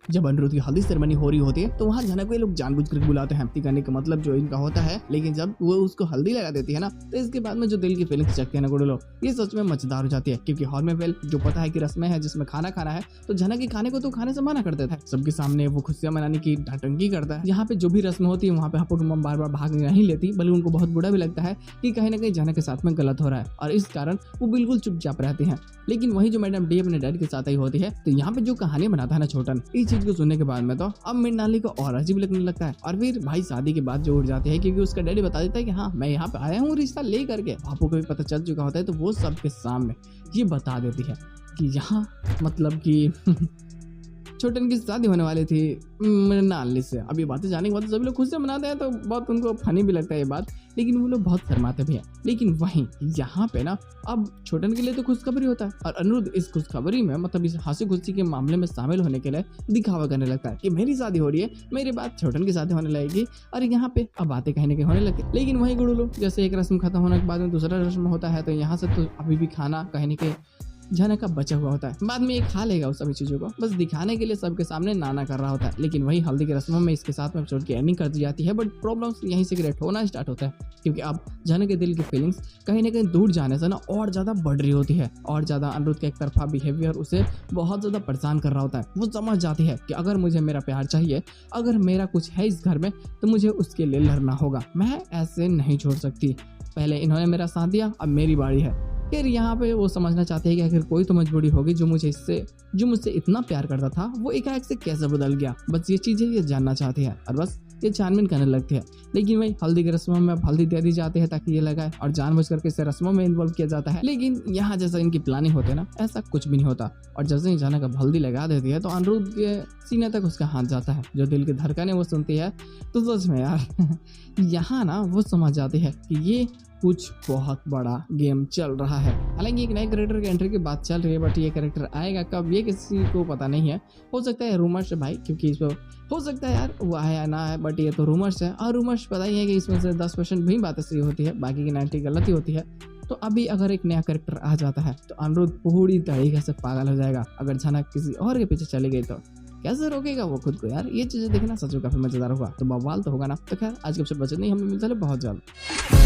जब अनिरुद्ध की हल्दी सेरेमनी हो रही होती है तो वहाँ झनक को ये लोग जानबूझकर बुलाते हैं हल्दी करने का मतलब जो इनका होता है। लेकिन जब वो उसको हल्दी लगा देती है ना तो इसके बाद में जो दिल की फीलिंग्स जगती है ना गुडुलो, ये सच में मजेदार हो जाती है। क्योंकि हॉल में वेल जो पता है कि रस्में है जिसमें खाना खाना है, तो झनक के खाने को तो खाने से मना कर देता है। सबके सामने वो खुशियां मनाने की नौटंकी करता है। यहाँ पे जो भी रस्में होती है वहाँ पे हापो की मम बार बार भाग नहीं लेती, बल्कि उनको बहुत बुरा भी लगता है कि कहीं ना कहीं झनक के साथ में गलत हो रहा है, और इस कारण वो बिल्कुल चुपचाप रहती हैं। लेकिन वही जो मैडम डी अपने डैड के साथ आई होती है, तो यहाँ पे जो कहानियां बनाता है ना छोटन, इस चीज को सुनने के बाद में तो अब मृणाली को और अजीब लगने लगता है। और फिर भाई शादी के बाद जो उठ जाते हैं, क्योंकि उसका डैडी बता देता है कि हाँ मैं यहाँ पे आया हूँ रिश्ता ले करके। पापू को भी पता चल चुका होता है, तो वो सबके सामने ये बता देती है कि यहाँ मतलब कि छोटन की शादी होने वाली थी मृणाली से। अब ये बातें जाने के बाद सभी लोग खुश से मनाते हैं, तो बहुत उनको फनी भी लगता है ये बात, लेकिन वो लोग बहुत शर्माते भी हैं। लेकिन वहीं यहाँ पे ना अब छोटन के लिए तो खुशखबरी होता है, और अनिरुद्ध इस खुशखबरी में मतलब इस हंसी खुशी के मामले में शामिल होने के लिए दिखावा करने लगता है कि मेरी शादी हो रही है, मेरे बाद छोटन की शादी होने लगेगी। और यहाँ पे अब बातें कहीं ना कहीं होने लगती है। लेकिन वहीं गुडुलो जैसे एक रस्म खत्म होने के बाद में दूसरा रस्म होता है, तो यहाँ से तो अभी भी खाना कहीं ना कहीं झनक का बचा हुआ होता है। बाद में ये खा लेगा उस सभी चीजों को, बस दिखाने के लिए सबके सामने नाना कर रहा होता है। लेकिन वही हल्दी की रस्मों में इसके साथ में एपिसोड की एंडिंग कर दी जाती है। बट प्रॉब्लम्स यहीं से क्रिएट होना स्टार्ट होता है, क्योंकि अब झनक के दिल की फीलिंग्स कहीं ना कहीं दूर जाने से ना और ज्यादा बढ़ रही होती है, और ज्यादा अनिरुद्ध का एक तरफा बिहेवियर उसे बहुत ज्यादा परेशान कर रहा होता है। वो समझ जाती है कि अगर मुझे मेरा प्यार चाहिए, अगर मेरा कुछ है इस घर में, तो मुझे उसके लिए लड़ना होगा। मैं ऐसे नहीं छोड़ सकती। पहले इन्होंने मेरा साथ दिया, अब मेरी बारी है। फिर यहाँ पे वो समझना चाहते हैं कि अगर कोई तो मजबूरी होगी, जो मुझसे इतना प्यार करता था वो एकाएक से कैसे बदल गया। बस ये चीजें ये जानना चाहती है, और बस ये छानबीन करने लगती है। लेकिन वही हल्दी की रस्मों में अब हल्दी दे दी जाती है ताकि ये लगाए, और जानबूझ करके इसे रस्मों में इन्वॉल्व किया जाता है। लेकिन यहाँ जैसा इनकी प्लानिंग होती है ना, ऐसा कुछ भी नहीं होता। और जैसे ही झनक अब हल्दी लगा देती है, तो अनिरुद्ध के सीने तक उसका हाथ जाता है। जो दिल की धड़कनें वो सुनती है, तो सच में यार यहाँ ना वो समझ जाती है कि ये कुछ बहुत बड़ा गेम चल रहा है। हालांकि एक नए कैरेक्टर की एंट्री की बात चल रही है, बट ये कैरेक्टर आएगा कब ये किसी को पता नहीं है। हो सकता है रूमर्स है भाई, क्योंकि इसमें हो सकता है यार वो आया ना है, बट ये तो रूमर्स है। और रूमर्स पता ही है कि इसमें से 10% भी बातें सही होती है, बाकी की 90 गलत ही होती है। तो अभी अगर एक नया कैरेक्टर आ जाता है, तो अनिरुद्ध पूरी तरीके से पागल हो जाएगा। अगर झनक किसी और के पीछे चली गई तो कैसे रोकेगा वो खुद को यार। ये चीजें देखना सच में काफी मजेदार होगा। तो बवाल तो होगा ना। तो खैर आज के एपिसोड बचे नहीं, हमें मिलता है बहुत जल्द।